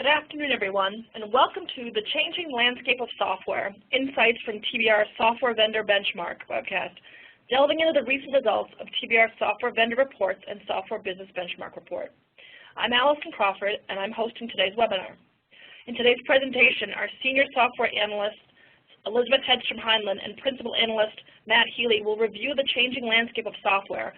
Good afternoon, everyone, and welcome to the Changing Landscape of Software, Insights from TBR's Software Vendor Benchmark webcast, delving into the recent results of TBR's Software Vendor Reports and Software Business Benchmark Report. I'm Allison Crawford, and I'm hosting today's webinar. In today's presentation, our Senior Software Analyst, Elizabeth Hedstrom Henlin, and Principal Analyst, Matt Healey, will review the changing landscape of software.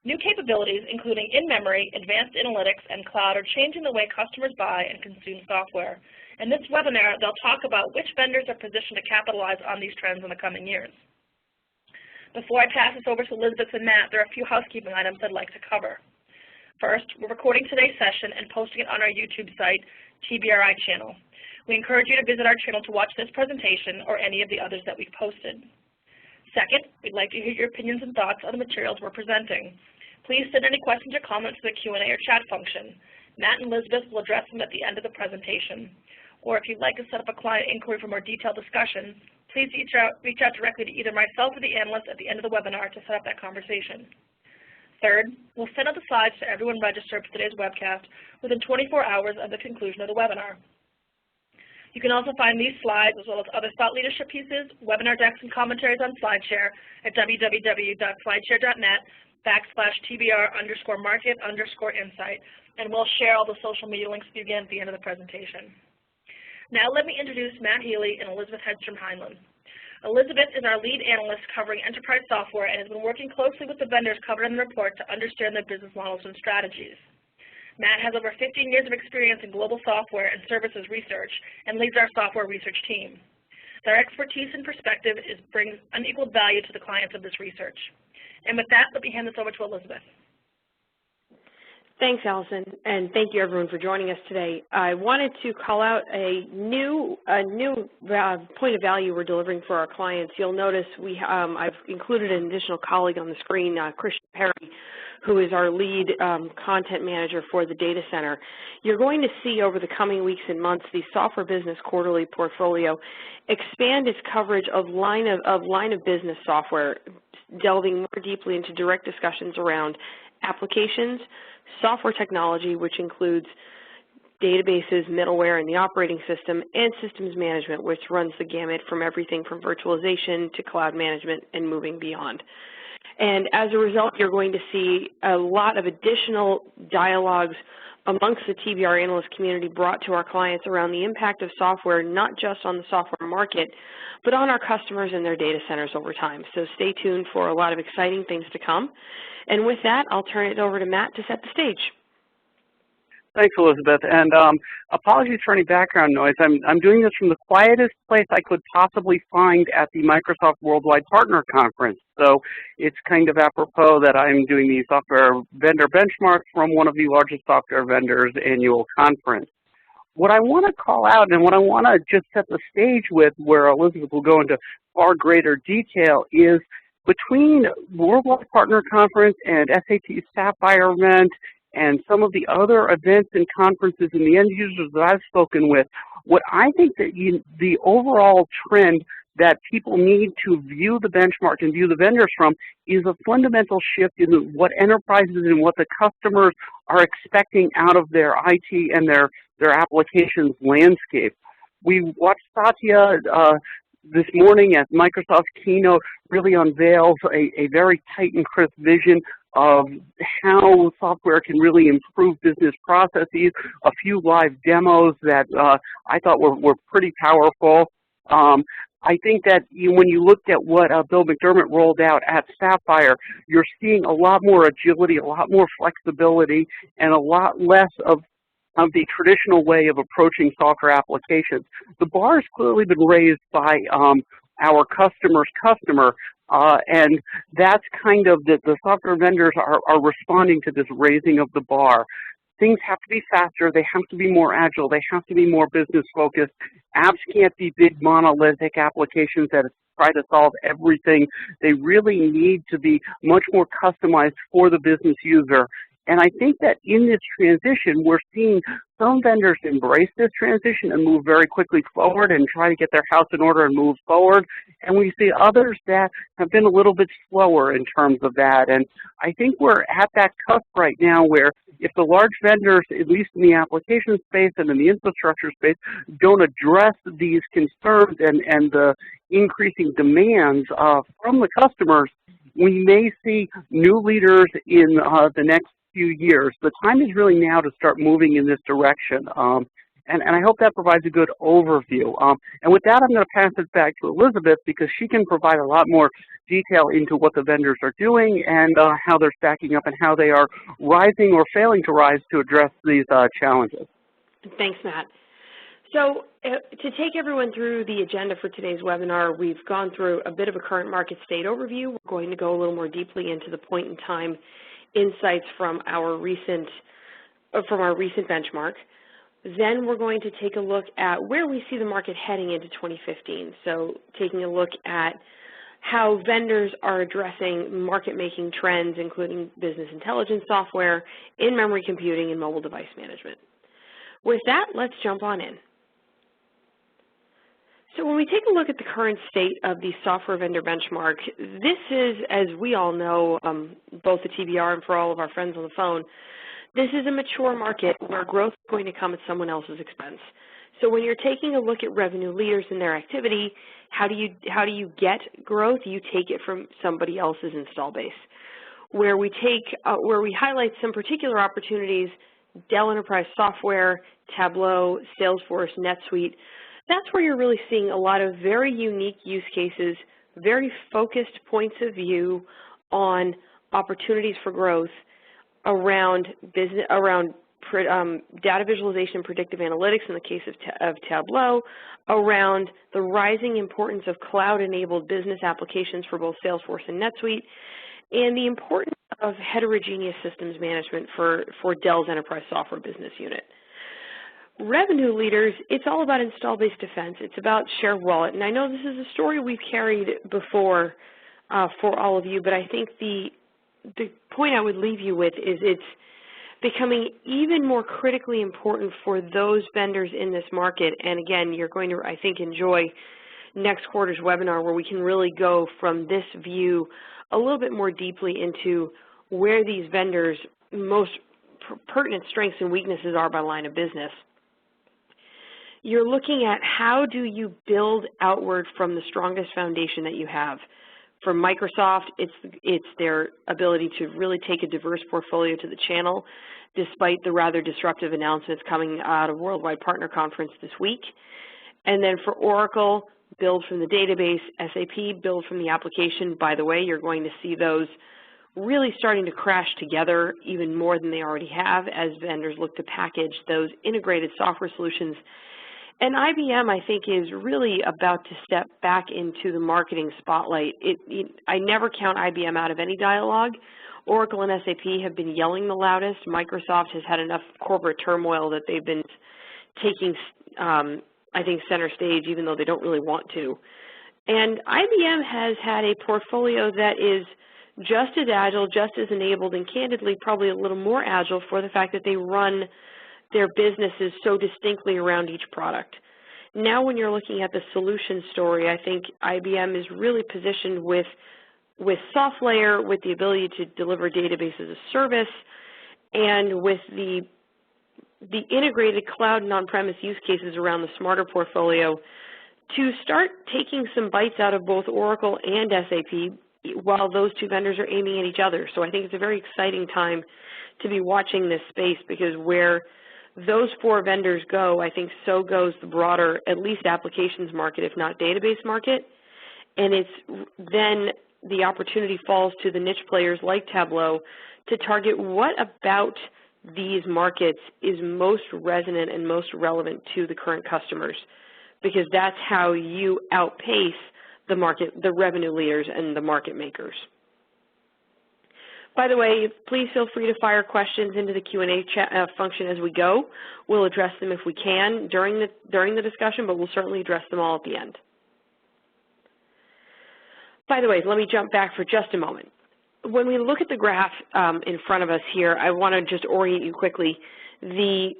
New capabilities, including InMemory, advanced analytics, and cloud, are changing the way customers buy and consume software. In this webinar, they'll talk about which vendors are positioned to capitalize on these trends in the coming years. Before I pass this over to Elizabeth and Matt, there are a few housekeeping items I'd like to cover. First, we're recording today's session and posting it on our YouTube site, TBRI channel. We encourage you to visit our channel to watch this presentation or any of the others that we've posted. Second, we'd like to hear your opinions and thoughts on the materials we're presenting. Please send any questions or comments to the Q&A or chat function. Matt and Elizabeth will address them at the end of the presentation. Or if you'd like to set up a client inquiry for more detailed discussion, please reach out directly to either myself or the analyst at the end of the webinar to set up that conversation. Third, we'll send out the slides to everyone registered for today's webcast within 24 hours of the conclusion of the webinar. You can also find these slides as well as other thought leadership pieces, webinar decks, and commentaries on SlideShare at www.slideshare.net/TBR_market_insight, and we'll share all the social media links with you again at the end of the presentation. Now let me introduce Matt Healey and Elizabeth Hedstrom Henlin. Elizabeth is our lead analyst covering enterprise software and has been working closely with the vendors covered in the report to understand their business models and strategies. Matt has over 15 years of experience in global software and services research and leads our software research team. Their expertise and perspective brings unequaled value to the clients of this research. And with that, let me hand this over to Elizabeth. Thanks, Allison, and thank you everyone for joining us today. I wanted to call out a new point of value we're delivering for our clients. You'll notice I've included an additional colleague on the screen, Christian Perry, who is our lead content manager for the data center. You're going to see over the coming weeks and months the Software Business Quarterly portfolio expand its coverage of line of business software, delving more deeply into direct discussions around applications, software technology, which includes databases, middleware, and the operating system, and systems management, which runs the gamut from everything from virtualization to cloud management and moving beyond. And as a result, you're going to see a lot of additional dialogues amongst the TBR analyst community brought to our clients around the impact of software, not just on the software market, but on our customers and their data centers over time. So stay tuned for a lot of exciting things to come. And with that, I'll turn it over to Matt to set the stage. Thanks, Elizabeth, and apologies for any background noise. I'm doing this from the quietest place I could possibly find at the Microsoft Worldwide Partner Conference. So it's kind of apropos that I'm doing the Software Vendor Benchmark from one of the largest software vendors' annual conference. What I want to call out and what I want to just set the stage with, where Elizabeth will go into far greater detail, is between Worldwide Partner Conference and SAP Sapphire event and some of the other events and conferences and the end users that I've spoken with, what I think that the overall trend that people need to view the benchmark and view the vendors from is a fundamental shift in what enterprises and what the customers are expecting out of their IT and their applications landscape. We watched Satya this morning at Microsoft's keynote really unveils a very tight and crisp vision of how software can really improve business processes, a few live demos that I thought were pretty powerful. I think that when you looked at what Bill McDermott rolled out at Sapphire, you're seeing a lot more agility, a lot more flexibility, and a lot less of the traditional way of approaching software applications. The bar has clearly been raised by our customer's customer, and that's kind of the software vendors are responding to this raising of the bar. Things have to be faster, they have to be more agile, they have to be more business focused. Apps can't be big monolithic applications that try to solve everything. They really need to be much more customized for the business user. And I think that in this transition, we're seeing some vendors embrace this transition and move very quickly forward and try to get their house in order and move forward. And we see others that have been a little bit slower in terms of that. And I think we're at that cusp right now where if the large vendors, at least in the application space and in the infrastructure space, don't address these concerns and the increasing demands from the customers, we may see new leaders in the next few years. The time is really now to start moving in this direction. And I hope that provides a good overview. And with that, I'm going to pass it back to Elizabeth because she can provide a lot more detail into what the vendors are doing and how they're stacking up and how they are rising or failing to rise to address these challenges. Thanks, Matt. So to take everyone through the agenda for today's webinar, we've gone through a bit of a current market state overview. We're going to go a little more deeply into the point-in-time insights from our recent benchmark. Then we're going to take a look at where we see the market heading into 2015. So taking a look at how vendors are addressing market-making trends, including business intelligence software, in-memory computing, and mobile device management. With that, let's jump on in. So when we take a look at the current state of the software vendor benchmark, this is, as we all know, both the TBR and for all of our friends on the phone, this is a mature market where growth is going to come at someone else's expense. So when you're taking a look at revenue leaders and their activity, how do you get growth? You take it from somebody else's install base. Where we highlight some particular opportunities, Dell Enterprise Software, Tableau, Salesforce, NetSuite, that's where you're really seeing a lot of very unique use cases, very focused points of view on opportunities for growth around data visualization, predictive analytics in the case of Tableau, around the rising importance of cloud-enabled business applications for both Salesforce and NetSuite, and the importance of heterogeneous systems management for Dell's Enterprise Software Business Unit. Revenue leaders, it's all about install-based defense. It's about share of wallet. And I know this is a story we've carried before for all of you, but I think the point I would leave you with is it's becoming even more critically important for those vendors in this market. And again, you're going to, I think, enjoy next quarter's webinar where we can really go from this view a little bit more deeply into where these vendors' most pertinent strengths and weaknesses are by line of business. You're looking at how do you build outward from the strongest foundation that you have. For Microsoft, it's their ability to really take a diverse portfolio to the channel, despite the rather disruptive announcements coming out of Worldwide Partner Conference this week. And then for Oracle, build from the database, SAP, build from the application. By the way, you're going to see those really starting to crash together even more than they already have as vendors look to package those integrated software solutions. And IBM, I think, is really about to step back into the marketing spotlight. I never count IBM out of any dialogue. Oracle and SAP have been yelling the loudest. Microsoft has had enough corporate turmoil that they've been taking, I think, center stage, even though they don't really want to. And IBM has had a portfolio that is just as agile, just as enabled, and candidly probably a little more agile for the fact that they run their businesses so distinctly around each product. Now when you're looking at the solution story, I think IBM is really positioned with SoftLayer, with the ability to deliver database as a service, and with the integrated cloud and on-premise use cases around the smarter portfolio to start taking some bites out of both Oracle and SAP while those two vendors are aiming at each other. So I think it's a very exciting time to be watching this space because where those four vendors go, I think so goes the broader, at least applications market, if not database market. And it's then the opportunity falls to the niche players like Tableau to target what about these markets is most resonant and most relevant to the current customers, because that's how you outpace the market, the revenue leaders and the market makers. By the way, please feel free to fire questions into the Q&A function as we go. We'll address them if we can during the discussion, but we'll certainly address them all at the end. By the way, let me jump back for just a moment. when we look at the graph in front of us here, I want to just orient you quickly. The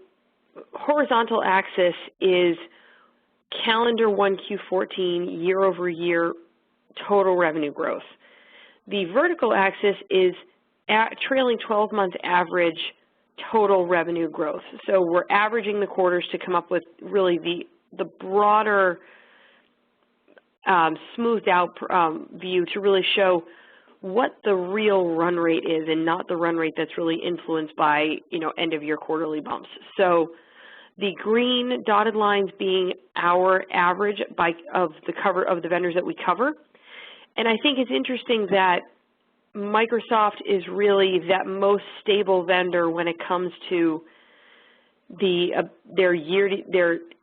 horizontal axis is calendar 1Q14 year-over-year total revenue growth. The vertical axis is trailing 12-month average total revenue growth. So we're averaging the quarters to come up with really the broader smoothed out view to really show what the real run rate is and not the run rate that's really influenced by, end of year quarterly bumps. So the green dotted lines being our average of the vendors that we cover. And I think it's interesting that Microsoft is really that most stable vendor when it comes to their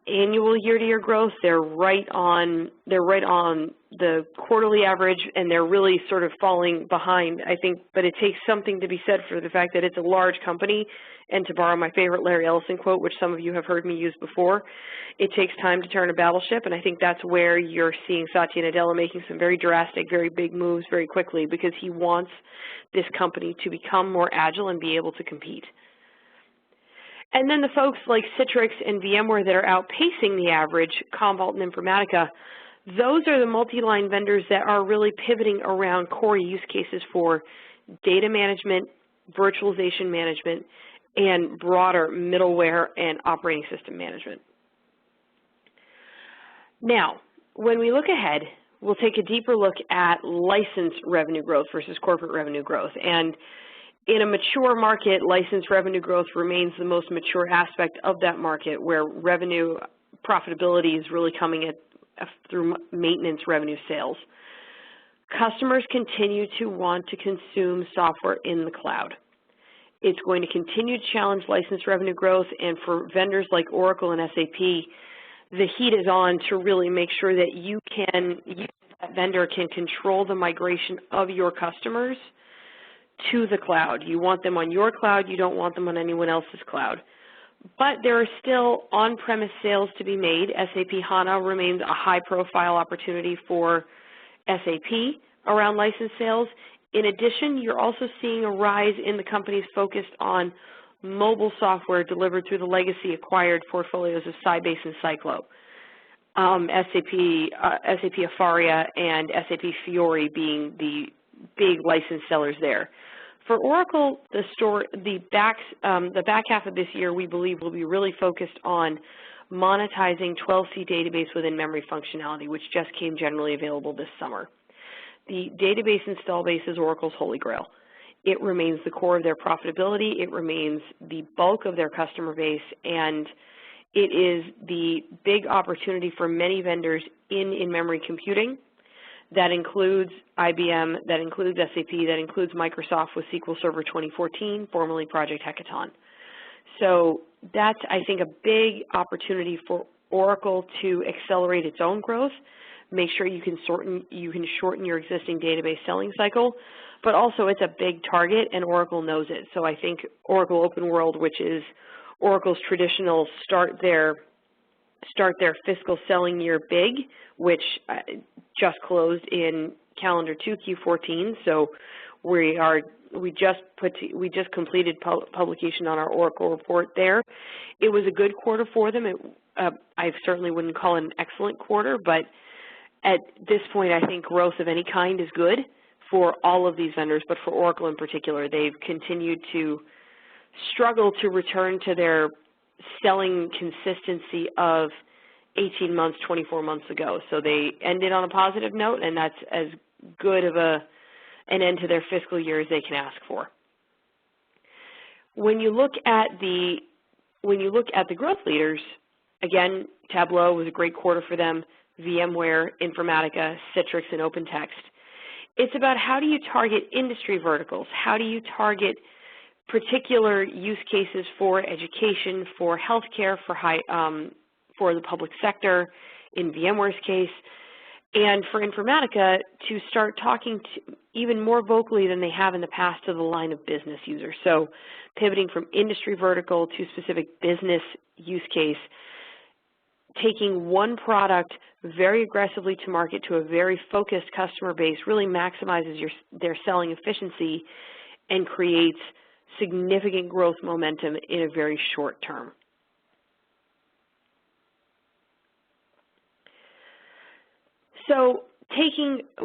annual year-to-year growth. They're right on the quarterly average, and they're really sort of falling behind, I think. But it takes something to be said for the fact that it's a large company, and to borrow my favorite Larry Ellison quote, which some of you have heard me use before, it takes time to turn a battleship, and I think that's where you're seeing Satya Nadella making some very drastic, very big moves very quickly, because he wants this company to become more agile and be able to compete. And then the folks like Citrix and VMware that are outpacing the average, Commvault and Informatica, those are the multi-line vendors that are really pivoting around core use cases for data management, virtualization management, and broader middleware and operating system management. Now, when we look ahead, we'll take a deeper look at license revenue growth versus corporate revenue growth. And in a mature market, license revenue growth remains the most mature aspect of that market, where revenue profitability is really coming through maintenance revenue sales. Customers continue to want to consume software in the cloud. It's going to continue to challenge license revenue growth, and for vendors like Oracle and SAP, the heat is on to really make sure that that vendor can control the migration of your customers to the cloud. You want them on your cloud, you don't want them on anyone else's cloud. But there are still on-premise sales to be made. SAP HANA remains a high-profile opportunity for SAP around license sales. In addition, you're also seeing a rise in the companies focused on mobile software delivered through the legacy acquired portfolios of Sybase and Cyclo. SAP Afaria and SAP Fiori being the big license sellers there. For Oracle, the back half of this year, we believe, will be really focused on monetizing 12c database within memory functionality, which just came generally available this summer. The database install base is Oracle's holy grail. It remains the core of their profitability. It remains the bulk of their customer base, and it is the big opportunity for many vendors in-memory computing. That includes IBM, that includes SAP, that includes Microsoft with SQL Server 2014, formerly Project Hackathon. So that's, I think, a big opportunity for Oracle to accelerate its own growth, make sure you can shorten your existing database selling cycle, but also it's a big target, and Oracle knows it. So I think Oracle Open World, which is Oracle's traditional start their fiscal selling year big, which just closed in calendar 2Q14. So we just completed publication on our Oracle report there. It was a good quarter for them. I certainly wouldn't call it an excellent quarter, but at this point, I think growth of any kind is good for all of these vendors, but for Oracle in particular, they've continued to struggle to return to their selling consistency of 18 months, 24 months ago. So they ended on a positive note, and that's as good of an end to their fiscal year as they can ask for. When you look at the growth leaders, again, Tableau was a great quarter for them, VMware, Informatica, Citrix, and OpenText. It's about how do you target industry verticals? How do you target particular use cases for education, for healthcare, for the public sector, in VMware's case, and for Informatica to start talking even more vocally than they have in the past to the line of business users. So pivoting from industry vertical to specific business use case, taking one product very aggressively to market to a very focused customer base really maximizes their selling efficiency and creates significant growth momentum in a very short term. So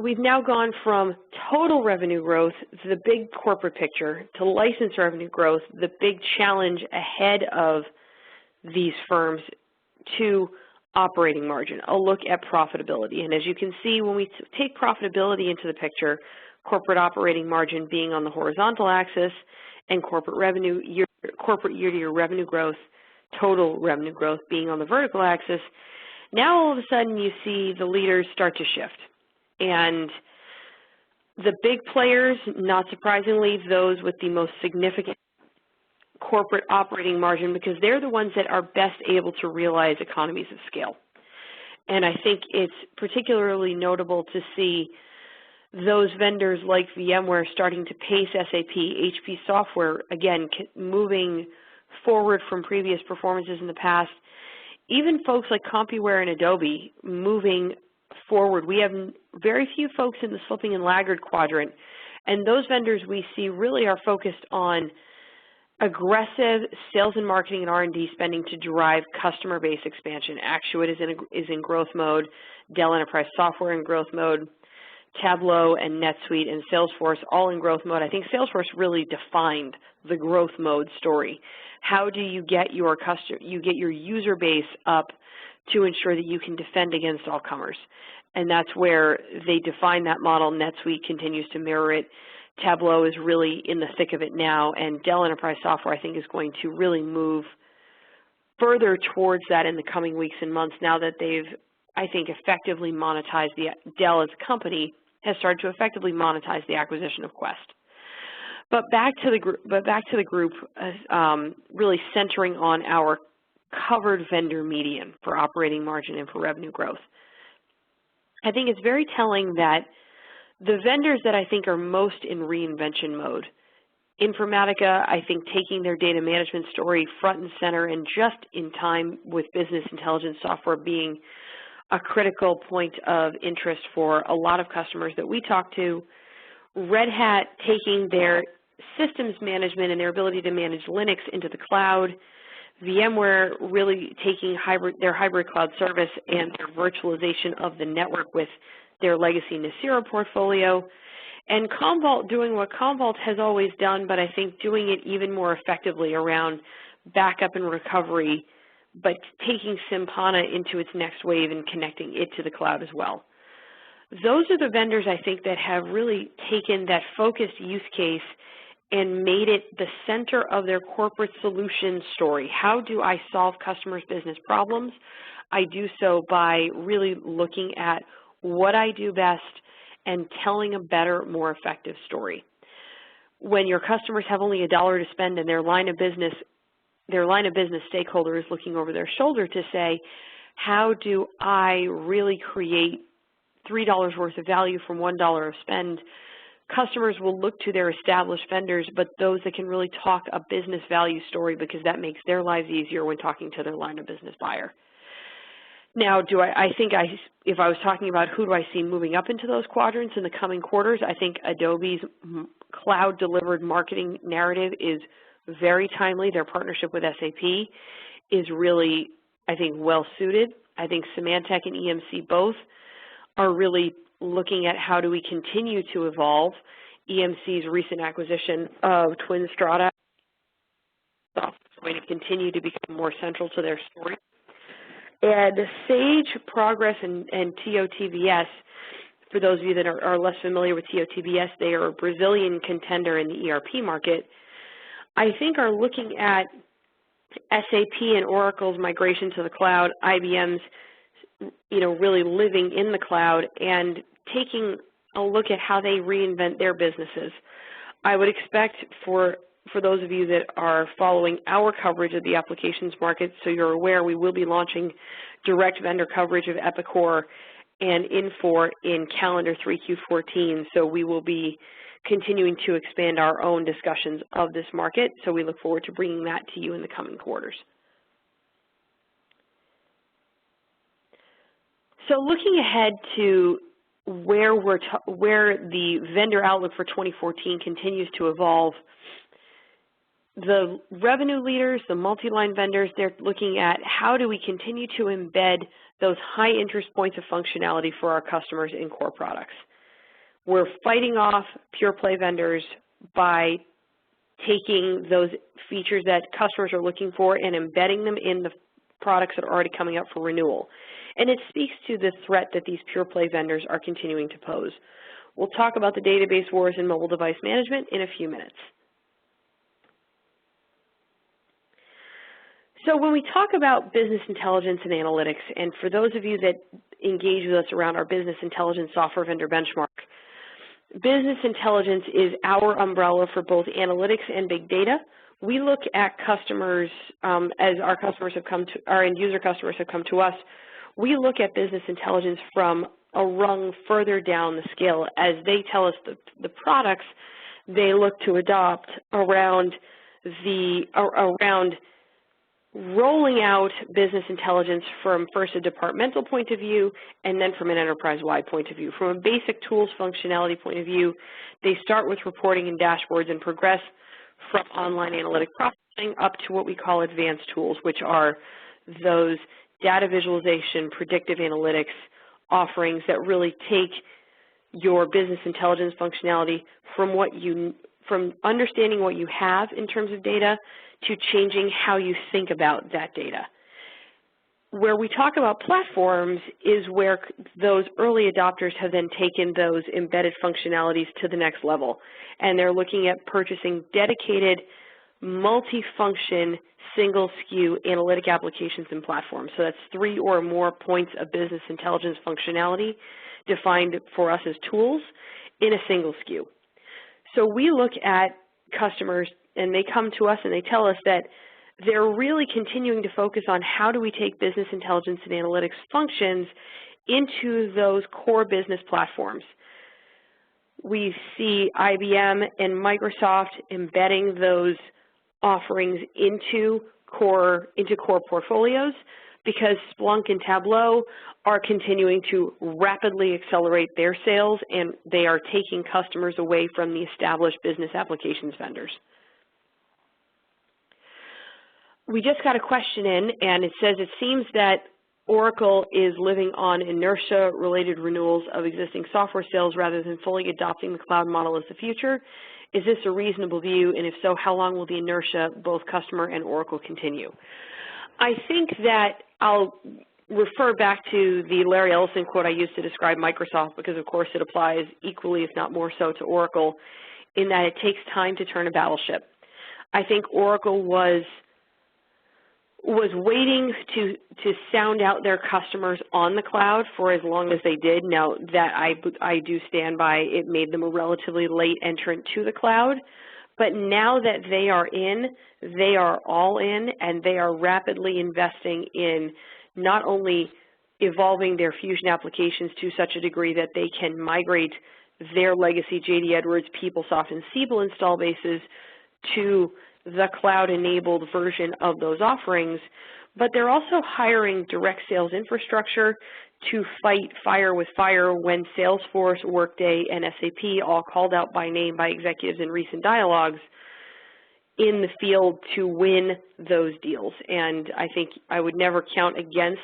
we've now gone from total revenue growth, the big corporate picture, to license revenue growth, the big challenge ahead of these firms, to operating margin, a look at profitability. And as you can see, when we take profitability into the picture, corporate operating margin being on the horizontal axis and corporate year-to-year revenue growth, total revenue growth being on the vertical axis, now all of a sudden you see the leaders start to shift. And the big players, not surprisingly, those with the most significant corporate operating margin, because they're the ones that are best able to realize economies of scale. And I think it's particularly notable to see those vendors like VMware starting to pace SAP, HP Software, again, moving forward from previous performances in the past. Even folks like CompuWare and Adobe moving forward. We have very few folks in the slipping and laggard quadrant, and those vendors we see really are focused on aggressive sales and marketing and R&D spending to drive customer base expansion. Actuate is in growth mode, Dell Enterprise Software in growth mode, Tableau and NetSuite and Salesforce all in growth mode. I think Salesforce really defined the growth mode story. How do you get your user base up to ensure that you can defend against all comers? And that's where they define that model. NetSuite continues to mirror it. Tableau is really in the thick of it now, and Dell Enterprise Software, I think, is going to really move further towards that in the coming weeks and months now that they've, I think, effectively monetized Dell as a company has started to effectively monetize the acquisition of Quest. But back to the group, really centering on our covered vendor median for operating margin and for revenue growth. I think it's very telling that the vendors that I think are most in reinvention mode, Informatica, I think taking their data management story front and center and just in time with business intelligence software being a critical point of interest for a lot of customers that we talk to. Red Hat taking their systems management and their ability to manage Linux into the cloud. VMware really taking their hybrid cloud service and their virtualization of the network with their legacy Nicira portfolio, and Commvault doing what Commvault has always done, but I think doing it even more effectively around backup and recovery, but taking Simpana into its next wave and connecting it to the cloud as well. Those are the vendors I think that have really taken that focused use case and made it the center of their corporate solution story. How do I solve customers' business problems? I do so by really looking at what I do best and telling a better, more effective story. When your customers have only $1 to spend and their line of business stakeholder is looking over their shoulder to say, how do I really create $3 worth of value from $1 of spend? Customers will look to their established vendors, but those that can really talk a business value story, because that makes their lives easier when talking to their line of business buyer. Now, if I was talking about who do I see moving up into those quadrants in the coming quarters, I think Adobe's cloud-delivered marketing narrative is very timely. Their partnership with SAP is really, I think, well-suited. I think Symantec and EMC both are really looking at how do we continue to evolve. EMC's recent acquisition of Twin Strata is going to continue to become more central to their story. And Sage, Progress, and TOTVS, for those of you that are less familiar with TOTVS, they are a Brazilian contender in the ERP market, I think are looking at SAP and Oracle's migration to the cloud, IBM's really living in the cloud, and taking a look at how they reinvent their businesses. I would expect for those of you that are following our coverage of the applications market, so you're aware we will be launching direct vendor coverage of Epicor and Infor in calendar 3Q14, so we will be continuing to expand our own discussions of this market, so we look forward to bringing that to you in the coming quarters. So looking ahead to where the vendor outlook for 2014 continues to evolve, the revenue leaders, the multi-line vendors, they're looking at how do we continue to embed those high interest points of functionality for our customers in core products. We're fighting off pure play vendors by taking those features that customers are looking for and embedding them in the products that are already coming up for renewal. And it speaks to the threat that these pure play vendors are continuing to pose. We'll talk about the database wars in mobile device management in a few minutes. So when we talk about business intelligence and analytics, and for those of you that engage with us around our business intelligence software vendor benchmark, business intelligence is our umbrella for both analytics and big data. We look at customers, as our customers have come to, our end user customers have come to us, we look at business intelligence from a rung further down the scale as they tell us the products they look to adopt around rolling out business intelligence from first a departmental point of view and then from an enterprise-wide point of view. From a basic tools functionality point of view, they start with reporting and dashboards and progress from online analytic processing up to what we call advanced tools, which are those data visualization, predictive analytics offerings that really take your business intelligence functionality from understanding what you have in terms of data to changing how you think about that data. Where we talk about platforms is where those early adopters have then taken those embedded functionalities to the next level, and they're looking at purchasing dedicated, multi-function, single SKU analytic applications and platforms. So that's 3 or more points of business intelligence functionality defined for us as tools in a single SKU. So we look at customers and they come to us and they tell us that they're really continuing to focus on how do we take business intelligence and analytics functions into those core business platforms. We see IBM and Microsoft embedding those offerings into core portfolios because Splunk and Tableau are continuing to rapidly accelerate their sales, and they are taking customers away from the established business applications vendors. We just got a question in, and it says, it seems that Oracle is living on inertia-related renewals of existing software sales rather than fully adopting the cloud model as the future. Is this a reasonable view, and if so, how long will the inertia, both customer and Oracle, continue? I think that I'll refer back to the Larry Ellison quote I used to describe Microsoft because, of course, it applies equally, if not more so, to Oracle in that it takes time to turn a battleship. I think Oracle was waiting to sound out their customers on the cloud for as long as they did. Now, that I do stand by, it made them a relatively late entrant to the cloud. But now that they are in, they are all in, and they are rapidly investing in not only evolving their Fusion applications to such a degree that they can migrate their legacy J.D. Edwards, PeopleSoft, and Siebel install bases to the cloud-enabled version of those offerings, but they're also hiring direct sales infrastructure to fight fire with fire when Salesforce, Workday, and SAP, all called out by name by executives in recent dialogues, in the field to win those deals. And I think I would never count against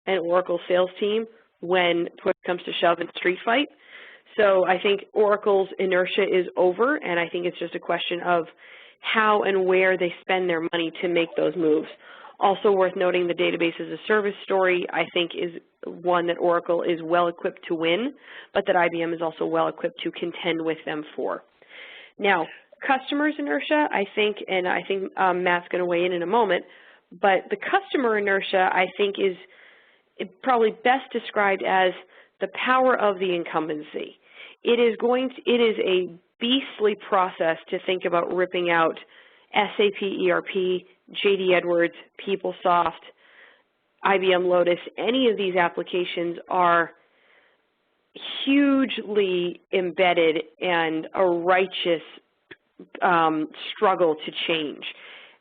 an Oracle sales team when push comes to shove in a street fight. So I think Oracle's inertia is over, and I think it's just a question of how and where they spend their money to make those moves. Also worth noting, the database as a service story, I think, is one that Oracle is well equipped to win, but that IBM is also well equipped to contend with them for. Now, customers' inertia, I think, and I think Matt's going to weigh in a moment, but the customer inertia, I think, is probably best described as the power of the incumbency. It is a beastly process to think about ripping out SAP ERP, J.D. Edwards, PeopleSoft, IBM Lotus. Any of these applications are hugely embedded and a righteous struggle to change.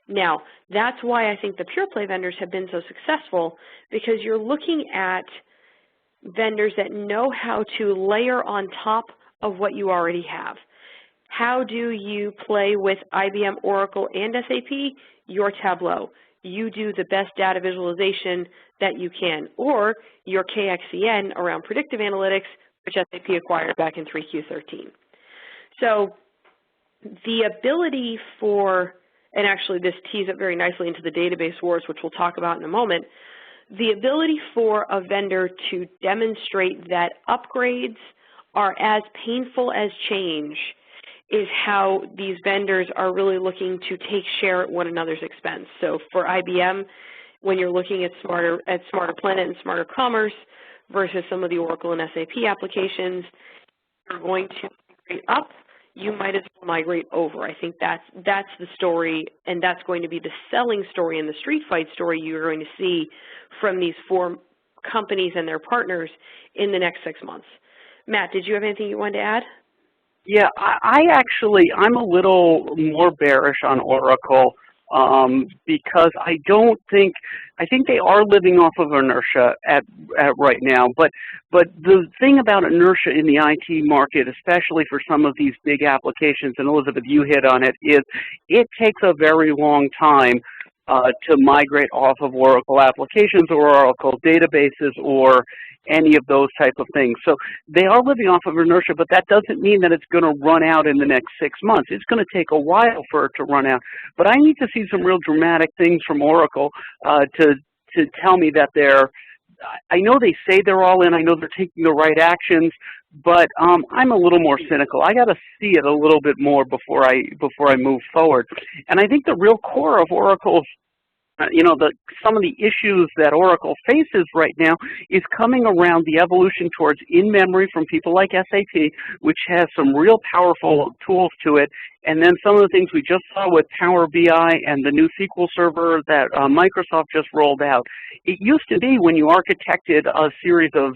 Now, that's why I think the pure play vendors have been so successful, because you're looking at vendors that know how to layer on top of what you already have. How do you play with IBM, Oracle, and SAP? Your Tableau. You do the best data visualization that you can, or your KXCN around predictive analytics, which SAP acquired back in 3Q13. So the ability for, and actually this tees up very nicely into the database wars, which we'll talk about in a moment, the ability for a vendor to demonstrate that upgrades are as painful as change is how these vendors are really looking to take share at one another's expense. So for IBM, when you're looking at Smarter Planet and Smarter Commerce versus some of the Oracle and SAP applications, you're going to migrate up, you might as well migrate over. I think that's the story, and that's going to be the selling story and the street fight story you're going to see from these 4 companies and their partners in the next 6 months. Matt, did you have anything you wanted to add? Yeah, I'm a little more bearish on Oracle because I think they are living off of inertia at right now. But the thing about inertia in the IT market, especially for some of these big applications, and Elizabeth, you hit on it, is it takes a very long time to migrate off of Oracle applications or Oracle databases or any of those type of things. So they are living off of inertia, but that doesn't mean that it's going to run out in the next 6 months. It's going to take a while for it to run out. But I need to see some real dramatic things from Oracle to tell me that I know they say they're all in. I know they're taking the right actions, but I'm a little more cynical. I got to see it a little bit more before I move forward. And I think the real core of Oracle's, some of the issues that Oracle faces right now is coming around the evolution towards in-memory from people like SAP, which has some real powerful tools to it, and then some of the things we just saw with Power BI and the new SQL Server that Microsoft just rolled out. It used to be when you architected a series of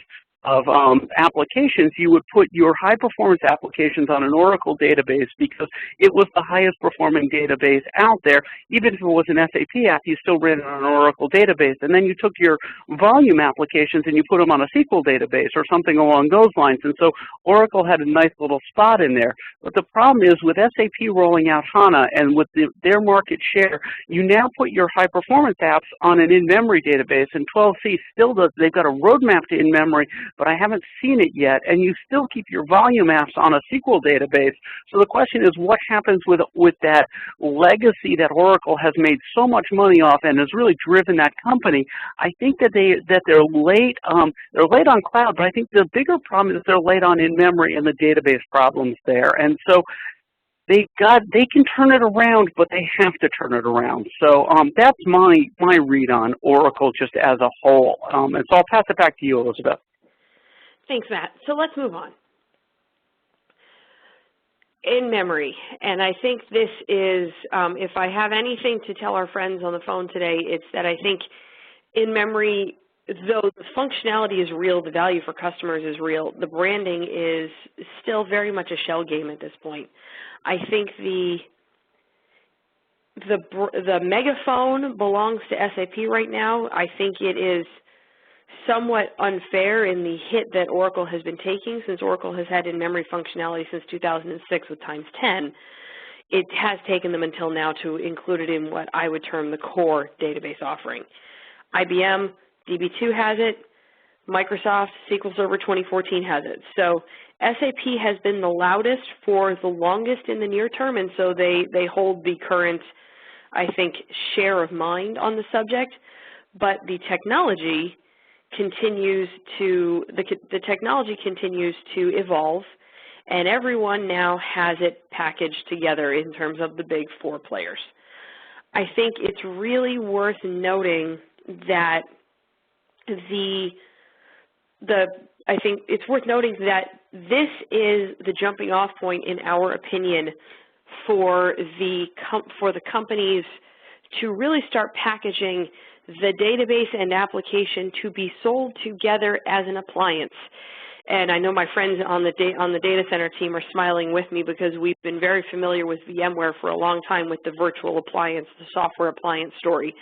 applications, you would put your high-performance applications on an Oracle database because it was the highest performing database out there. Even if it was an SAP app, you still ran it on an Oracle database. And then you took your volume applications and you put them on a SQL database or something along those lines. And so Oracle had a nice little spot in there. But the problem is with SAP rolling out HANA and with their market share, you now put your high-performance apps on an in-memory database, and 12c still does. They've got a roadmap to in-memory, but I haven't seen it yet, and you still keep your volume apps on a SQL database. So the question is, what happens with that legacy that Oracle has made so much money off and has really driven that company? I think that they're late. They're late on cloud, but I think the bigger problem is they're late on in-memory and the database problems there. And so they can turn it around, but they have to turn it around. So that's my read on Oracle just as a whole. And so I'll pass it back to you, Elizabeth. Thanks, Matt. So let's move on. In-memory, and I think this is, if I have anything to tell our friends on the phone today, it's that I think in-memory, though the functionality is real, the value for customers is real, the branding is still very much a shell game at this point. I think the megaphone belongs to SAP right now. I think it is somewhat unfair in the hit that Oracle has been taking, since Oracle has had in-memory functionality since 2006 with times 10. It has taken them until now to include it in what I would term the core database offering. IBM DB2 has it. Microsoft SQL Server 2014 has it. So SAP has been the loudest for the longest in the near term, and so they hold the current, I think, share of mind on the subject. But the technology continues to evolve, and everyone now has it packaged together in terms of the big 4 players. I think it's really worth noting that I think it's worth noting that this is the jumping off point, in our opinion, for the companies to really start packaging the database and application to be sold together as an appliance. And I know my friends on the data center team are smiling with me because we've been very familiar with VMware for a long time with the virtual appliance, the software appliance story.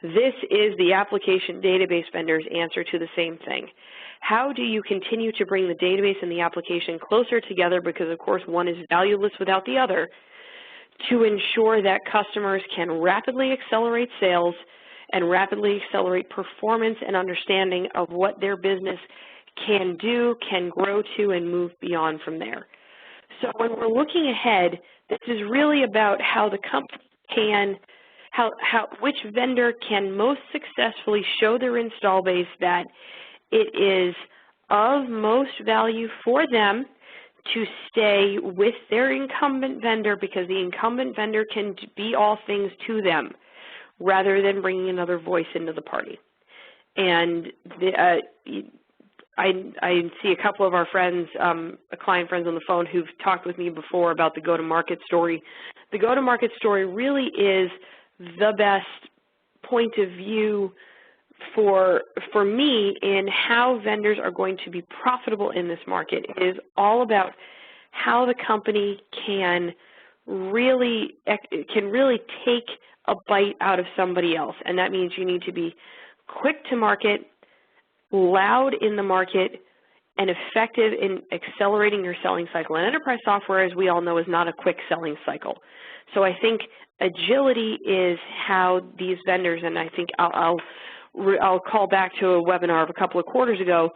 This is the application database vendor's answer to the same thing. How do you continue to bring the database and the application closer together, because of course one is valueless without the other, to ensure that customers can rapidly accelerate sales and rapidly accelerate performance and understanding of what their business can do, can grow to, and move beyond from there. So when we're looking ahead, this is really about how the company can, which vendor can most successfully show their install base that it is of most value for them to stay with their incumbent vendor, because the incumbent vendor can be all things to them rather than bringing another voice into the party. And I see a couple of our friends, client friends on the phone who've talked with me before about the go-to-market story. The go-to-market story really is the best point of view for me in how vendors are going to be profitable in this market. It is all about how the company can really take a bite out of somebody else, and that means you need to be quick to market, loud in the market, and effective in accelerating your selling cycle. And enterprise software, as we all know, is not a quick selling cycle. So I think agility is how these vendors, and I think I'll call back to a webinar of a couple of quarters ago,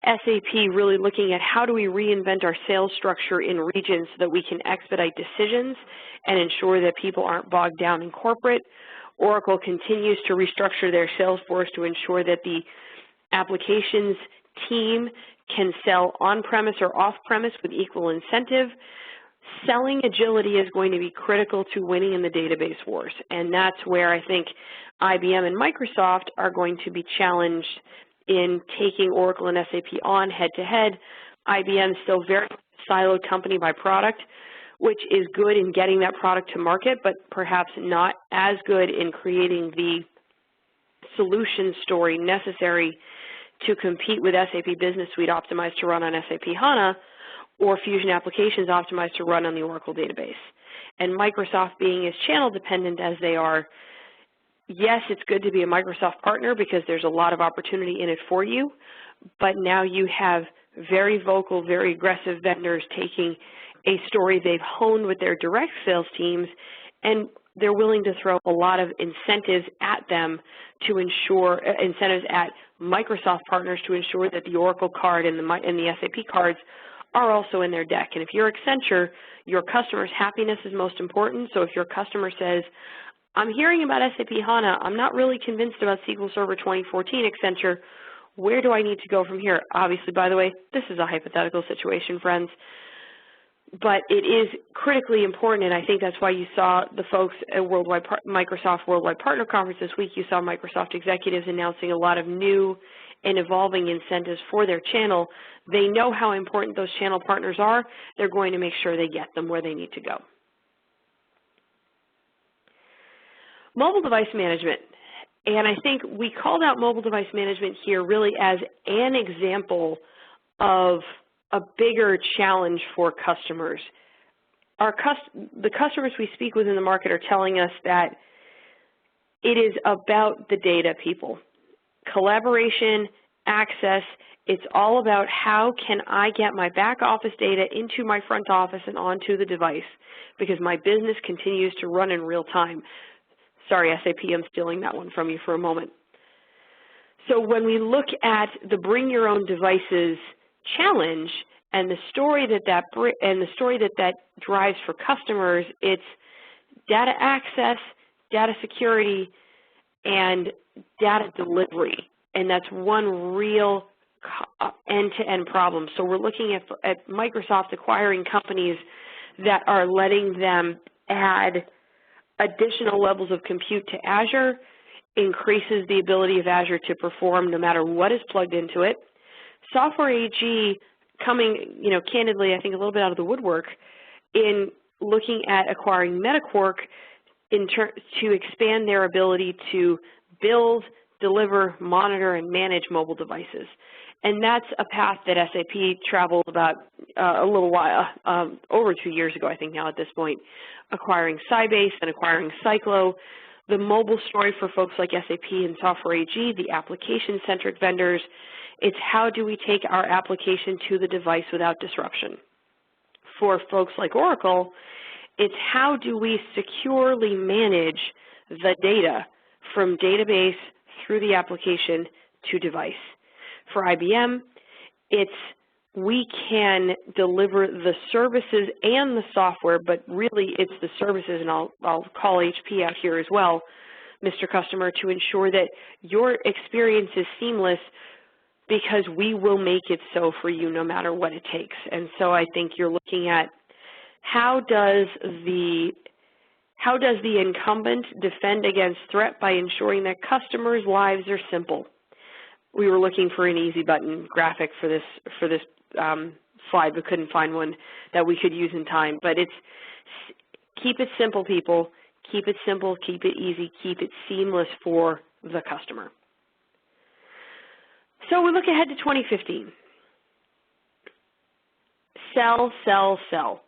SAP really looking at how do we reinvent our sales structure in regions so that we can expedite decisions and ensure that people aren't bogged down in corporate. Oracle continues to restructure their sales force to ensure that the applications team can sell on-premise or off-premise with equal incentive. Selling agility is going to be critical to winning in the database wars, and that's where I think IBM and Microsoft are going to be challenged in taking Oracle and SAP on head-to-head. IBM is still very siloed company by product, which is good in getting that product to market, but perhaps not as good in creating the solution story necessary to compete with SAP Business Suite optimized to run on SAP HANA, or Fusion Applications optimized to run on the Oracle database. And Microsoft being as channel dependent as they are, yes, it's good to be a Microsoft partner because there's a lot of opportunity in it for you, but now you have very vocal, very aggressive vendors taking a story they've honed with their direct sales teams, and they're willing to throw a lot of incentives at them to ensure, incentives at Microsoft partners to ensure that the Oracle card and the SAP cards are also in their deck. And if you're Accenture, your customer's happiness is most important. So if your customer says, I'm hearing about SAP HANA, I'm not really convinced about SQL Server 2014, Accenture, where do I need to go from here? Obviously, by the way, this is a hypothetical situation, friends, but it is critically important, and I think that's why you saw the folks at Microsoft Worldwide Partner Conference this week. You saw Microsoft executives announcing a lot of new and evolving incentives for their channel. They know how important those channel partners are. They're going to make sure they get them where they need to go. Mobile device management. And I think we called out mobile device management here really as an example of a bigger challenge for customers. The customers we speak with in the market are telling us that it is about the data, people. Collaboration, access, it's all about how can I get my back office data into my front office and onto the device, because my business continues to run in real time. Sorry, SAP, I'm stealing that one from you for a moment. So when we look at the bring your own devices challenge and the story that drives for customers, it's data access, data security, and data delivery, and that's one real end-to-end problem. So we're looking at Microsoft acquiring companies that are letting them add additional levels of compute to Azure, increases the ability of Azure to perform no matter what is plugged into it. Software AG coming, candidly, I think a little bit out of the woodwork in looking at acquiring Metaquark to expand their ability to build, deliver, monitor, and manage mobile devices. And that's a path that SAP traveled about a little while, over 2 years ago, I think now at this point, acquiring Sybase and acquiring Cyclo. the mobile story for folks like SAP and Software AG, the application-centric vendors. It's how do we take our application to the device without disruption. For folks like Oracle, it's how do we securely manage the data from database through the application to device. For IBM, it's we can deliver the services and the software, but really it's the services, and I'll call HP out here as well, Mr. Customer, to ensure that your experience is seamless, because we will make it so for you no matter what it takes. And so I think you're looking at how does the incumbent defend against threat by ensuring that customers' lives are simple. We were looking for an easy button graphic for this slide, but couldn't find one that we could use in time. But it's keep it simple, people. Keep it simple, keep it easy, keep it seamless for the customer. So we look ahead to 2015. Sell, sell, sell.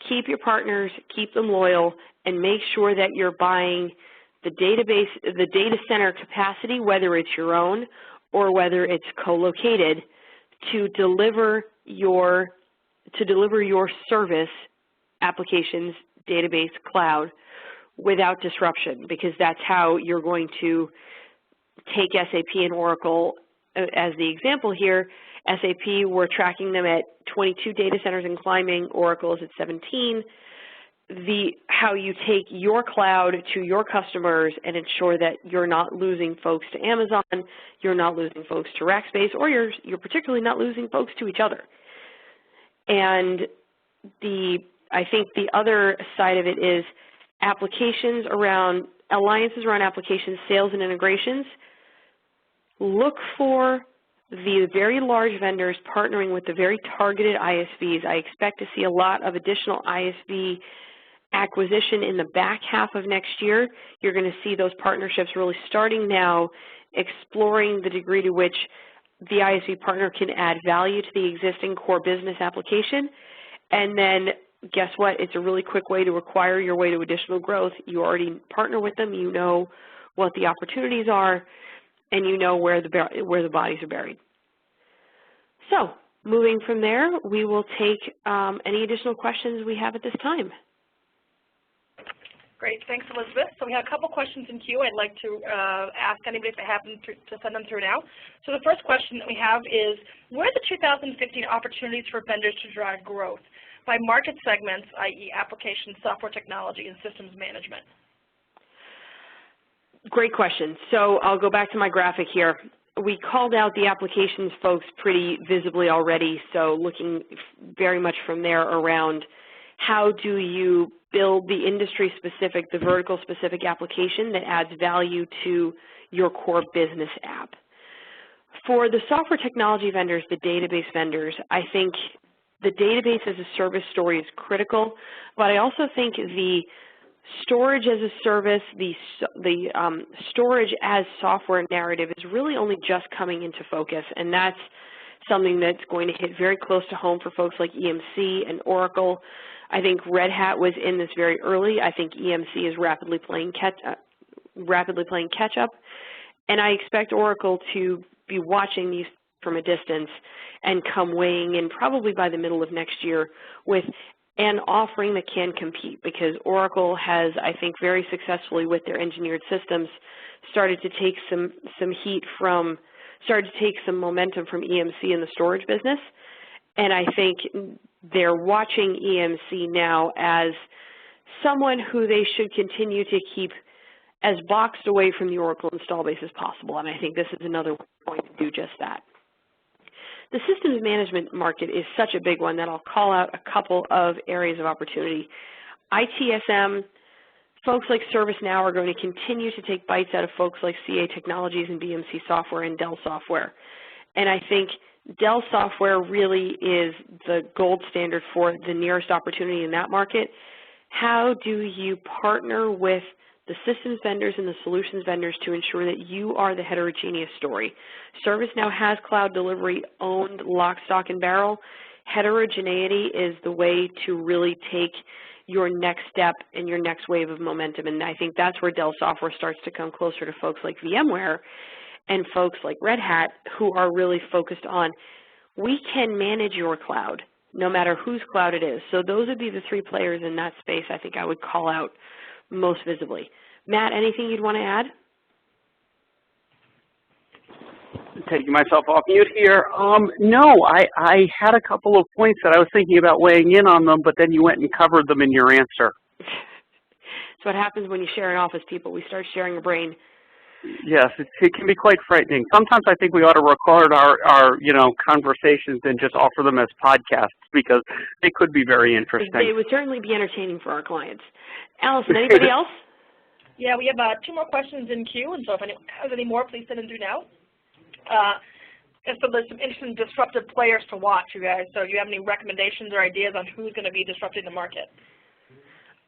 Keep your partners, keep them loyal, and make sure that you're buying the database, the data center capacity, whether it's your own or whether it's co-located, to deliver your service, applications, database, cloud, without disruption, because that's how you're going to take SAP and Oracle as the example here. SAP, we're tracking them at 22 data centers and climbing. Oracle is at 17. How you take your cloud to your customers and ensure that you're not losing folks to Amazon, you're not losing folks to Rackspace, or you're particularly not losing folks to each other. And I think the other side of it is applications around, alliances around applications, sales and integrations. Look for the very large vendors partnering with the very targeted ISVs. I expect to see a lot of additional ISV acquisition in the back half of next year. You're going to see those partnerships really starting now, exploring the degree to which the ISV partner can add value to the existing core business application. And then guess what? It's a really quick way to acquire your way to additional growth. You already partner with them. You know what the opportunities are, and you know where the bodies are buried. So moving from there, we will take any additional questions we have at this time. Great, thanks, Elizabeth. So we have a couple questions in queue. I'd like to ask anybody if they happen to send them through now. So the first question that we have is, where are the 2015 opportunities for vendors to drive growth by market segments, i.e. application, software technology, and systems management? Great question. So I'll go back to my graphic here. We called out the applications folks pretty visibly already, so looking very much from there around how do you build the industry-specific, the vertical-specific application that adds value to your core business app. For the software technology vendors, the database vendors, I think the database as a service story is critical, but I also think the storage as a service, the storage as software narrative is really only just coming into focus, and that's something that's going to hit very close to home for folks like EMC and Oracle. I think Red Hat was in this very early. I think EMC is rapidly playing catch up, and I expect Oracle to be watching these from a distance and come weighing in probably by the middle of next year with an offering that can compete, because Oracle has, I think, very successfully with their engineered systems started to take some momentum from EMC in the storage business. And I think they're watching EMC now as someone who they should continue to keep as boxed away from the Oracle install base as possible. And I think this is another point to do just that. The systems management market is such a big one that I'll call out a couple of areas of opportunity. ITSM, folks like ServiceNow are going to continue to take bites out of folks like CA Technologies and BMC Software and Dell Software. And I think Dell Software really is the gold standard for the nearest opportunity in that market. How do you partner with the systems vendors and the solutions vendors to ensure that you are the heterogeneous story? ServiceNow has cloud delivery owned lock, stock, and barrel. Heterogeneity is the way to really take your next step and your next wave of momentum. And I think that's where Dell software starts to come closer to folks like VMware and folks like Red Hat who are really focused on, we can manage your cloud, no matter whose cloud it is. So those would be the three players in that space I think I would call out most visibly. Matt, anything you'd want to add? Taking myself off mute here. No, I had a couple of points that I was thinking about weighing in on them, but then you went and covered them in your answer. That's what happens when you share an office, people. We start sharing a brain. Yes, it can be quite frightening. Sometimes I think we ought to record our conversations and just offer them as podcasts because they could be very interesting. They would certainly be entertaining for our clients. Allison, anybody else? Yeah, we have 2 more questions in queue, and so if anyone has any more, please send them through now. And so there's some interesting disruptive players to watch, you guys. So do you have any recommendations or ideas on who's going to be disrupting the market?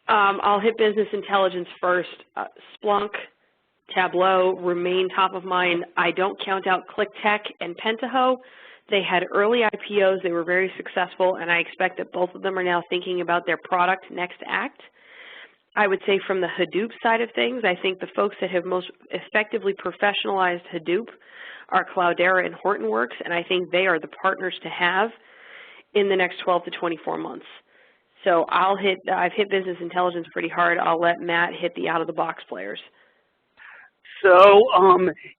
I'll hit business intelligence first. Splunk, Tableau remain top of mind. I don't count out ClickTech and Pentaho. They had early IPOs. They were very successful, and I expect that both of them are now thinking about their product next act. I would say from the Hadoop side of things, I think the folks that have most effectively professionalized Hadoop are Cloudera and Hortonworks, and I think they are the partners to have in the next 12 to 24 months. So I've hit business intelligence pretty hard. I'll let Matt hit the out-of-the-box players. So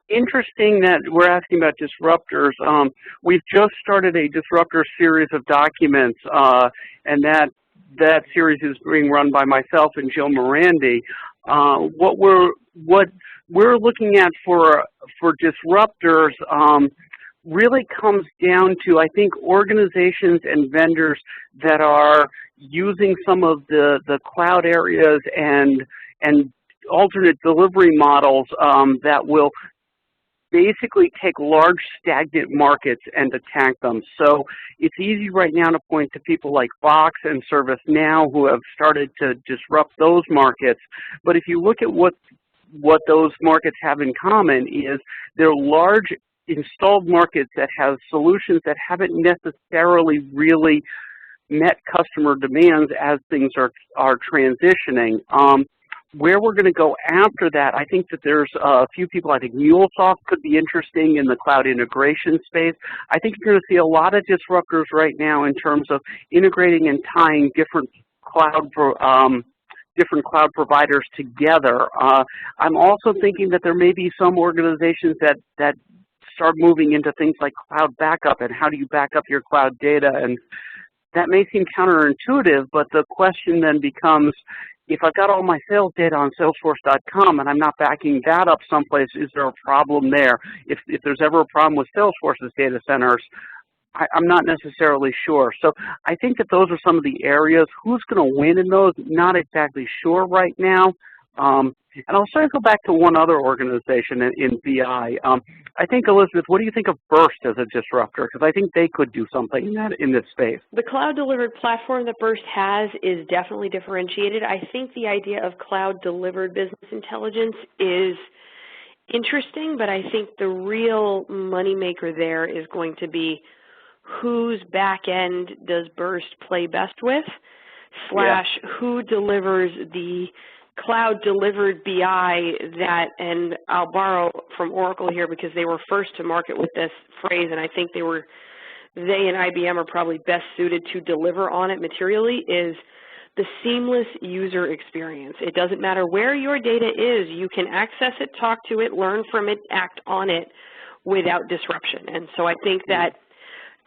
interesting that we're asking about disruptors. We've just started a disruptor series of documents, and that series is being run by myself and Jill Morandi. What we're looking at for disruptors really comes down to, I think, organizations and vendors that are using some of the cloud areas and alternate delivery models that will basically take large stagnant markets and attack them. So it's easy right now to point to people like Box and ServiceNow who have started to disrupt those markets. But if you look at what those markets have in common is they're large installed markets that have solutions that haven't necessarily really met customer demands as things are transitioning. Where we're going to go after that, I think that there's a few people. I think MuleSoft could be interesting in the cloud integration space. I think you're going to see a lot of disruptors right now in terms of integrating and tying different cloud providers together. I'm also thinking that there may be some organizations that start moving into things like cloud backup and how do you back up your cloud data. And that may seem counterintuitive, but the question then becomes, if I've got all my sales data on Salesforce.com and I'm not backing that up someplace, is there a problem there? If there's ever a problem with Salesforce's data centers, I'm not necessarily sure. So I think that those are some of the areas. Who's going to win in those? Not exactly sure right now. And I'll sort of go back to one other organization in BI. I think, Elizabeth, what do you think of Burst as a disruptor? Because I think they could do something in this space. The cloud-delivered platform that Burst has is definitely differentiated. I think the idea of cloud-delivered business intelligence is interesting, but I think the real moneymaker there is going to be whose back end does Burst play best with, / who delivers the cloud-delivered BI that, and I'll borrow from Oracle here because they were first to market with this phrase, and I think they and IBM are probably best suited to deliver on it materially, is the seamless user experience. It doesn't matter where your data is, you can access it, talk to it, learn from it, act on it without disruption. And so I think that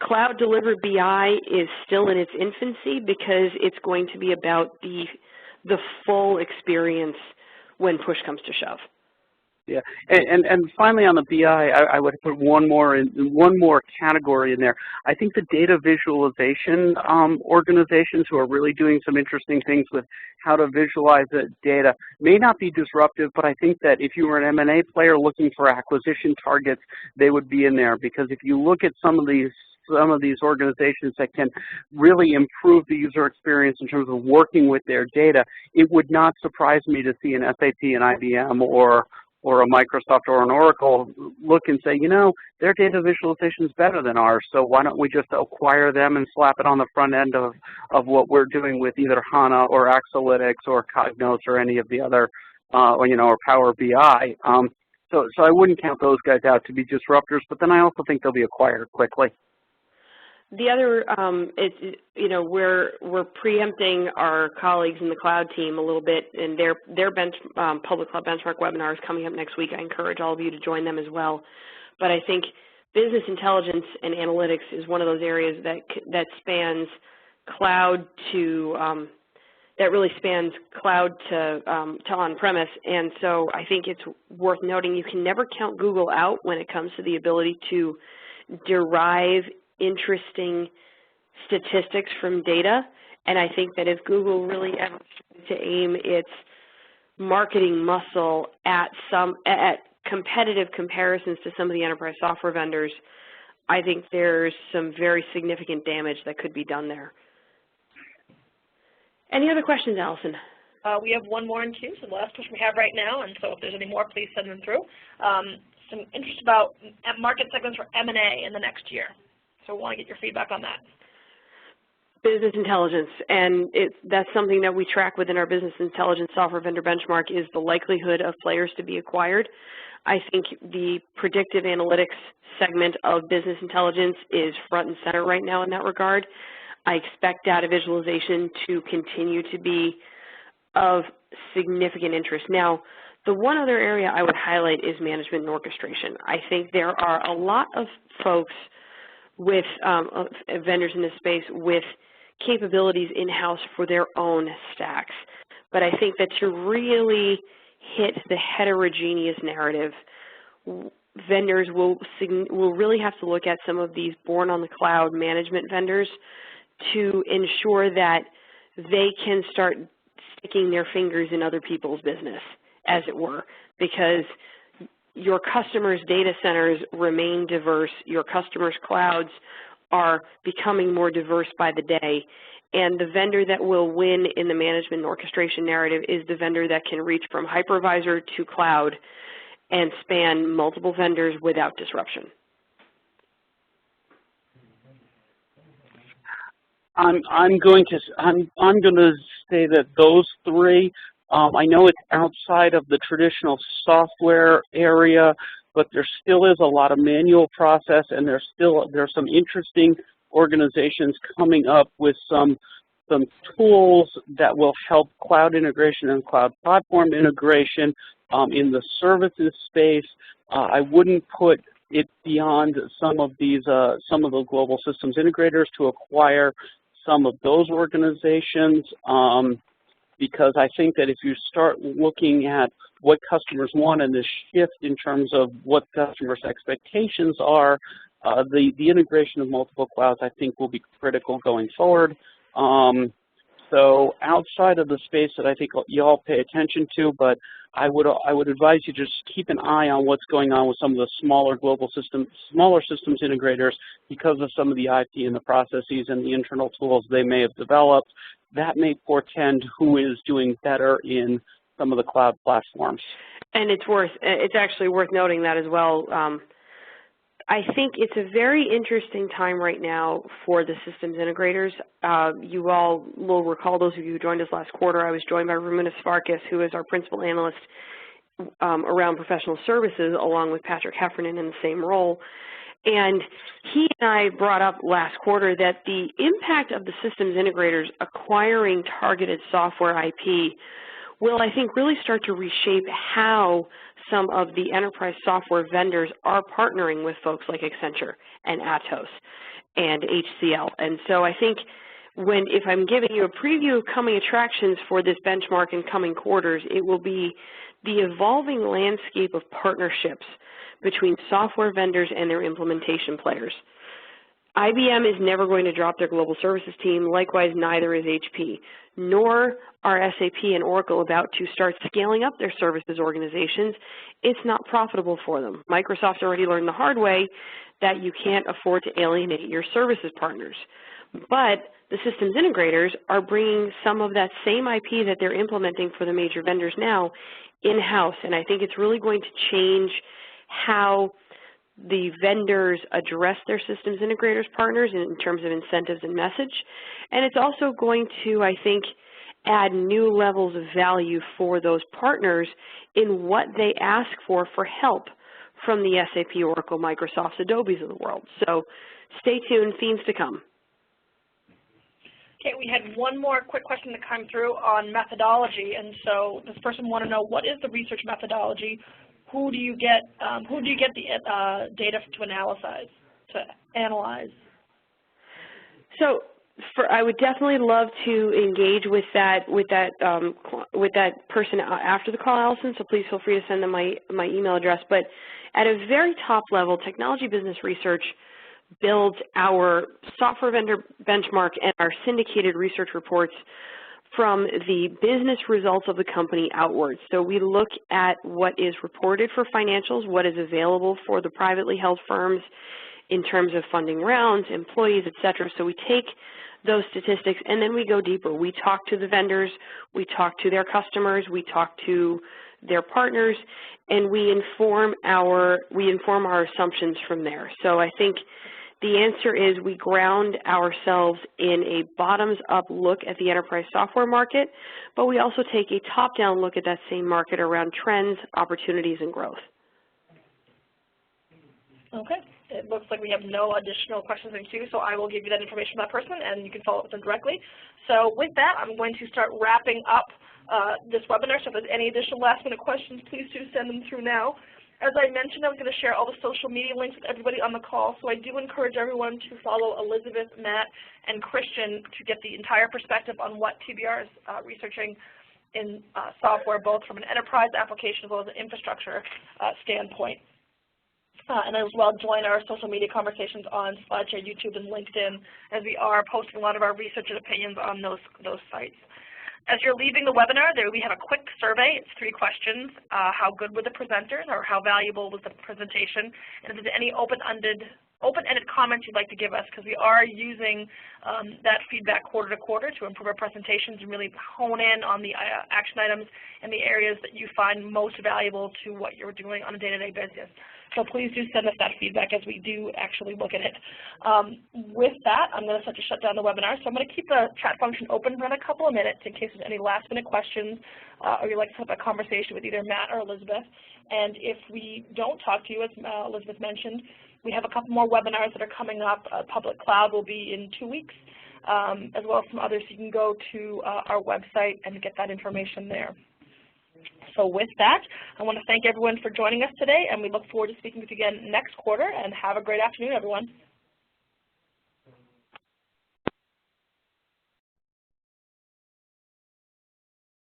cloud-delivered BI is still in its infancy because it's going to be about the full experience when push comes to shove. Yeah, and finally on the BI, I would put one more category in there. I think the data visualization organizations who are really doing some interesting things with how to visualize the data may not be disruptive, but I think that if you were an M&A player looking for acquisition targets, they would be in there, because if you look at some of these organizations that can really improve the user experience in terms of working with their data, it would not surprise me to see an SAP, an IBM, or or a Microsoft or an Oracle look and say, you know, their data visualization is better than ours, so why don't we just acquire them and slap it on the front end of what we're doing with either HANA or Axalytics or Cognos or any of the other, or, you know, or Power BI. So I wouldn't count those guys out to be disruptors, but then I also think they'll be acquired quickly. The other, you know, we're preempting our colleagues in the cloud team a little bit, and their public cloud benchmark webinar is coming up next week. I encourage all of you to join them as well. But I think business intelligence and analytics is one of those areas that spans cloud to that really spans cloud to on-premise, and so I think it's worth noting you can never count Google out when it comes to the ability to derive interesting statistics from data, and I think that if Google really ever started to aim its marketing muscle at competitive comparisons to some of the enterprise software vendors, I think there's some very significant damage that could be done there. Any other questions, Allison? We have one more in queue, so the last question we have right now, and so if there's any more, please send them through. Some interest about market segments for M&A in the next year. So we want to get your feedback on that. Business intelligence, and that's something that we track within our business intelligence software vendor benchmark is the likelihood of players to be acquired. I think the predictive analytics segment of business intelligence is front and center right now in that regard. I expect data visualization to continue to be of significant interest. Now, the one other area I would highlight is management and orchestration. I think there are a lot of folks with vendors in this space with capabilities in-house for their own stacks. But I think that to really hit the heterogeneous narrative, vendors will really have to look at some of these born-on-the-cloud management vendors to ensure that they can start sticking their fingers in other people's business, as it were, because your customers' data centers remain diverse, your customers' clouds are becoming more diverse by the day, and the vendor that will win in the management and orchestration narrative is the vendor that can reach from hypervisor to cloud and span multiple vendors without disruption. I'm going to say that those three. I know it's outside of the traditional software area, but there still is a lot of manual process, and there's some interesting organizations coming up with some tools that will help cloud integration and cloud platform integration in the services space. I wouldn't put it beyond some of the global systems integrators to acquire some of those organizations, because I think that if you start looking at what customers want and the shift in terms of what customers' expectations are, the integration of multiple clouds, I think, will be critical going forward. So outside of the space that I think you all pay attention to, but I would advise you just keep an eye on what's going on with some of the smaller systems integrators, because of some of the IP and the processes and the internal tools they may have developed. That may portend who is doing better in some of the cloud platforms. And it's actually worth noting that as well. I think it's a very interesting time right now for the systems integrators. You all will recall, those of you who joined us last quarter, I was joined by Ramuna Svarkas, who is our principal analyst around professional services, along with Patrick Heffernan in the same role. And he and I brought up last quarter that the impact of the systems integrators acquiring targeted software IP will, I think, really start to reshape how some of the enterprise software vendors are partnering with folks like Accenture and Atos and HCL. And so I think if I'm giving you a preview of coming attractions for this benchmark in coming quarters, it will be the evolving landscape of partnerships between software vendors and their implementation players. IBM is never going to drop their global services team. Likewise, neither is HP, nor are SAP and Oracle about to start scaling up their services organizations. It's not profitable for them. Microsoft already learned the hard way that you can't afford to alienate your services partners. But the systems integrators are bringing some of that same IP that they're implementing for the major vendors now in-house, and I think it's really going to change how the vendors address their systems integrators partners in terms of incentives and message. And it's also going to, I think, add new levels of value for those partners in what they ask for help from the SAP, Oracle, Microsoft, Adobe's of the world. So stay tuned, themes to come. Okay, we had one more quick question to come through on methodology, and so this person wanted to know, what is the research methodology? Who do you get the data to analyze? So I would definitely love to engage with that person after the call, Allison. So please feel free to send them my email address. But at a very top level, Technology Business Research builds our software vendor benchmark and our syndicated research reports from the business results of the company outwards. So we look at what is reported for financials, what is available for the privately held firms in terms of funding rounds, employees, et cetera. So we take those statistics and then we go deeper. We talk to the vendors, we talk to their customers, we talk to their partners, and we inform our assumptions from there. So I think the answer is we ground ourselves in a bottoms-up look at the enterprise software market, but we also take a top-down look at that same market around trends, opportunities, and growth. Okay. It looks like we have no additional questions in queue, so I will give you that information from that person, and you can follow up with them directly. So with that, I'm going to start wrapping up this webinar. So if there's any additional last-minute questions, please do send them through now. As I mentioned, I was going to share all the social media links with everybody on the call, so I do encourage everyone to follow Elizabeth, Matt, and Christian to get the entire perspective on what TBR is researching in software, both from an enterprise application as well as an infrastructure standpoint. And as well, join our social media conversations on SlideShare, YouTube, and LinkedIn, as we are posting a lot of our research and opinions on those sites. As you're leaving the webinar, we have a quick survey. It's 3 questions. How good were the presenters, or how valuable was the presentation? And if there's any open-ended comments you'd like to give us, because we are using that feedback quarter to quarter to improve our presentations and really hone in on the action items and the areas that you find most valuable to what you're doing on a day-to-day business. So please do send us that feedback as we do actually look at it. With that, I'm going to start to shut down the webinar. So I'm going to keep the chat function open for a couple of minutes in case there's any last-minute questions or you'd like to have a conversation with either Matt or Elizabeth. And if we don't talk to you, as Elizabeth mentioned, we have a couple more webinars that are coming up. Public Cloud will be in 2 weeks, as well as some others. You can go to our website and get that information there. So with that, I want to thank everyone for joining us today, and we look forward to speaking with you again next quarter, and have a great afternoon, everyone.